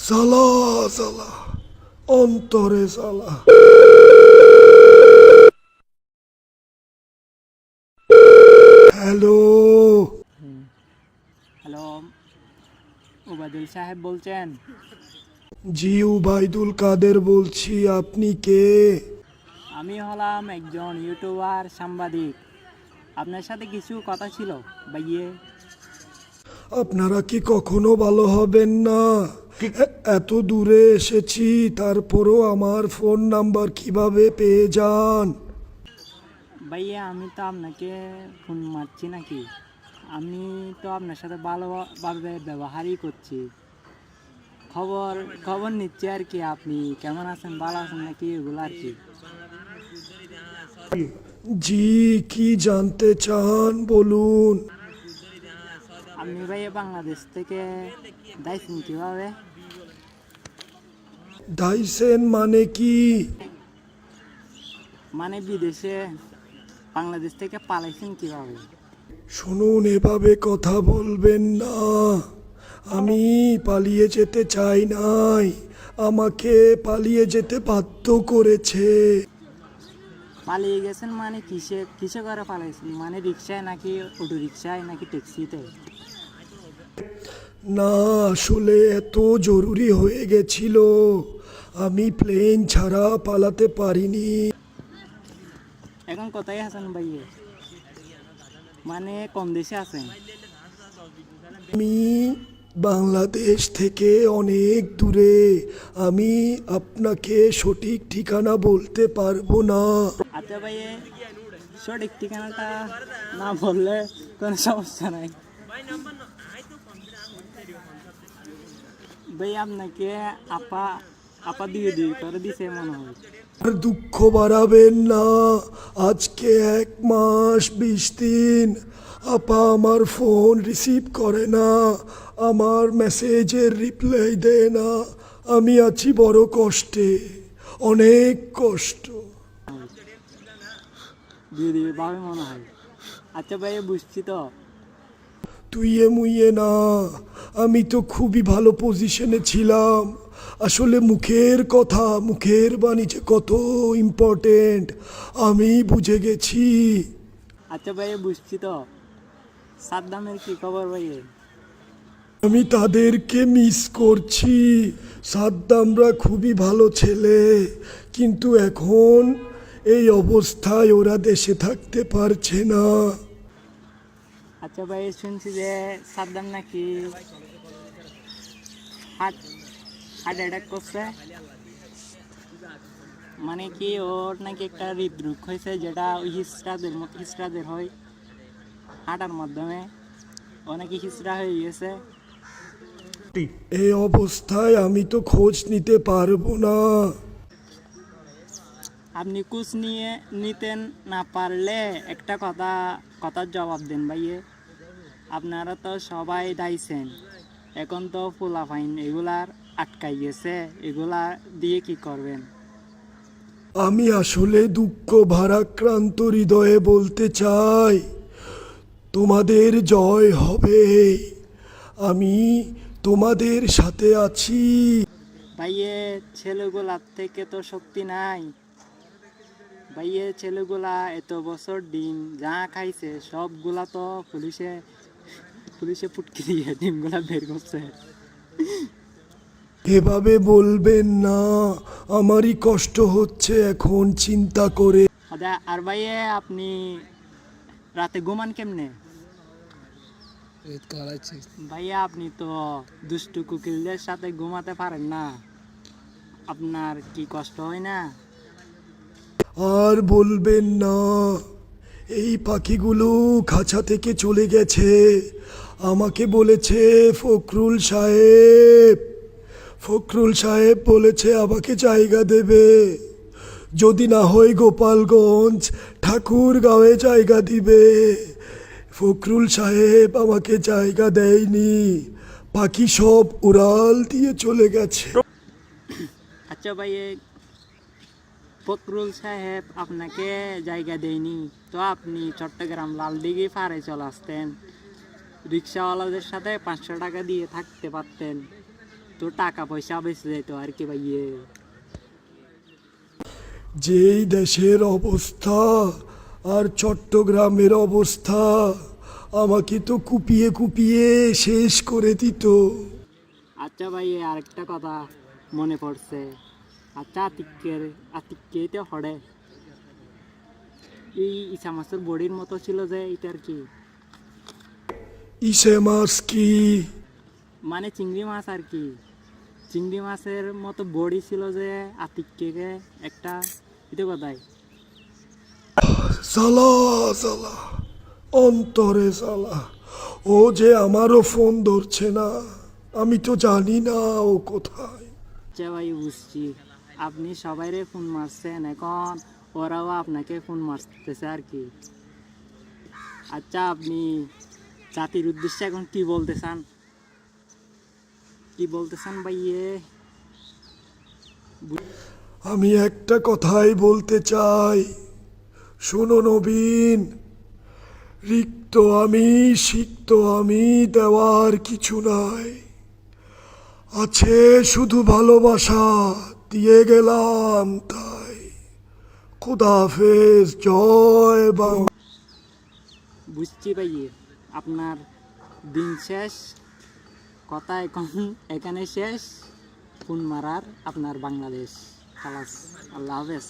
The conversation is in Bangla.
জ্বালা জ্বালা অন্তরে জ্বালা। হ্যালো, হ্যালো, ওবায়দুল সাহেব বলছেন? জি উবাইদুল কাদের বলছি, আপনি কে? আমি হলাম একজন ইউটিউবার সাংবাদিক। আপনার সাথে কিছু কথা ছিল ভাইয়ে। আপনারা কি কখনো ভালো হবেন না? এত দূরে এসেছি, তারপরও আমার ফোন নাম্বার কিভাবে পেয়ে যান? ভাইয়া আমি তো আপনাকে ফোন মারছি নাকি? আমি তো আপনার সাথে ভালোভাবে ব্যবহারই করছি। খবর খবর নিচ্ছি আর কি, আপনি কেমন আছেন, ভালো আছেন নাকি, এগুলো আর কি। জি, কি জানতে চান বলুন। আপনি ভাইয়া বাংলাদেশ থেকে যাইছেন কীভাবে? দাইসেন মানে কি? মানে বিদেশে বাংলাদেশ থেকে পালাইছেন কীভাবে? শুনুন, এভাবে কথা বলবেন না। আমি পালিয়ে যেতে চাই নাই, আমাকে পালিয়ে যেতে বাধ্য করেছে। পালিয়ে গেছেন মানে কিসে কিসে করে পালাইছেন? মানে রিক্সায় নাকি অটো রিক্সায় নাকি ট্যাক্সিতে? না, আসলে এত জরুরি হয়ে গেছিল, আমি প্লেন ছাড়া পালাতে পারিনি। এখন কোথায় আছেন ভাইয়ে? মানে কোন দেশে আছেন? আমি বাংলাদেশ থেকে অনেক দূরে, আমি আপনাকে সঠিক ঠিকানা বলতে পারবো না। আচ্ছা ভাইয়ে, সঠিক ঠিকানাটা না বললে কোনো সমস্যা নাই। ভাই আপনাকে আপা আপা দিয়ে করে দিছে মনে হয়। আর দুঃখ বাড়াবেন না, আজকে 1 মাস 20 দিন আপা আমার ফোন রিসিভ করে না, আমার মেসেজের রিপ্লাই দেয় না। আমি আছি বড় কষ্টে, অনেক কষ্ট। দিয়ে ভাবে মনে হয়। আচ্ছা ভাইয়া বুঝছি তো। তুইয়ে মুইয়ে না, আমি তো খুবই ভালো পজিশনে ছিলাম। আসলে মুখের কথা, মুখের বাণী যে কত ইম্পর্টেন্ট আমি বুঝে গেছি। আচ্ছা ভাইয়া বুঝছি তো। সাদ্দামের কি খবর ভাইয়ে? আমি তাদেরকে মিস করছি। সাদ্দামরা খুবই ভালো ছেলে, কিন্তু এখন এই অবস্থায় ওরা দেশে থাকতে পারছে না। আচ্ছা ভাই, শুনছি যে সাদ্দাম নাকি হার্ট হার্ট অ্যাটাক করছে। মানে কি ওর নাকি একটা হৃদরোগ হয়েছে, যেটা ওই হিস্ট্রাদের হয় হাঁটার মাধ্যমে। ও নাকি হিস্ট্রা হয়ে গেছে। এই অবস্থায় আমি তো খোঁজ নিতে পারবো না। আপনি কুছ নিতেন না পারলে একটা কথার জবাব দেন ভাইয়ে। আপনারা তো সবাই দাইছেন, এখন তো ফুলাফাইন এগুলার আটকাই গেছে, এগুলা দিয়ে কি করবেন? আমি আসলে দুঃখ ভারাক্রান্ত হৃদয়ে বলতে চাই, তোমাদের জয় হবে, আমি তোমাদের সাথে আছি। ভাইয়ে ছেলেগুলার থেকে তো শক্তি নাই। ভাইয়ে ছেলেগুলা এত বছর ডিম যা খাইছে সবগুলা তো পুলিশে পুলিশে পুটকি দিয়ে ডিমগুলা বের করছে। এভাবে বলবেন না, আমারই কষ্ট হচ্ছে এখন চিন্তা করে। আচ্ছা, আর ভাইয়ে আপনি রাতে ঘুমান কেমনে? ভাইয়া আপনি তো দুষ্টু কুকিলদের সাথে ঘুমাতে পারেন না, আপনার কি কষ্ট হয় না? আর বলবেন না, এই পাখিগুলো খাঁচা থেকে চলে গেছে, আমাকে বলেছে ফখরুল সাহেব, ফখরুল সাহেব বলেছে আমাকে জায়গা দেবে, যদি না হয় গোপালগঞ্জ ঠাকুরগাঁওয়ে জায়গা দিবে। ফখরুল সাহেব আমাকে জায়গা দেয়নি, পাখি সব উড়াল দিয়ে চলে গেছে। আচ্ছা ভাইয়ে, ফখরুল সাহেব আপনাকে জায়গা দেয়নি তো আপনি চট্টগ্রাম লালদিঘি পাড়ে চলে আসতেন, রিক্সাওয়ালাদের সাথে 500 টাকা দিয়ে থাকতে পারতেন। তো টাকা পয়সা বেঁচে যেত আর কি ভাইয়ে। যেই দেশের অবস্থা আর চট্টগ্রামের অবস্থা আমাকে তো কুপিয়ে কুপিয়ে শেষ করে দিত। আচ্ছা ভাইয়ে আরেকটা কথা মনে পড়ছে। আচ্ছা আতিককে তো হড়ে এই ইসা মাছের বডির মতো ছিল যে এটার কি ইসে মাছ কি? মানে চিংড়ি মাছ আর কি, চিংড়ি মাছের মতো বডি ছিল যে আতিককে একটা এটা কোথায়। জ্বালা জ্বালা, অন্তরে জ্বালা। ও যে আমারও ফোন ধরছে না, আমি তো জানি না ও কোথায়। আচ্ছা ভাই বুঝছি, আপনি সবাইরে ফোন মারছেন, এখন ওরাও আপনাকে ফোন মারতেছে আর কি। আচ্ছা আপনি জাতির উদ্দেশ্যে এখন কি বলতে চান, কি বলতে চান ভাইয়ে? আমি একটা কথাই বলতে চাই, শোনো নবীন, রিক্ত আমি সিক্ত আমি দেওয়ার কিছু নাই, আছে শুধু ভালোবাসা, দিয়ে গেলাম তাই। খুদাহাফেজ, জয় বাংলা। বুঝছি ভাইয়ে, আপনার দিন শেষ, কথা এখন এখানে শেষ, ফোন মারার আপনার বাংলাদেশ খালাস। আল্লাহ হাফেজ।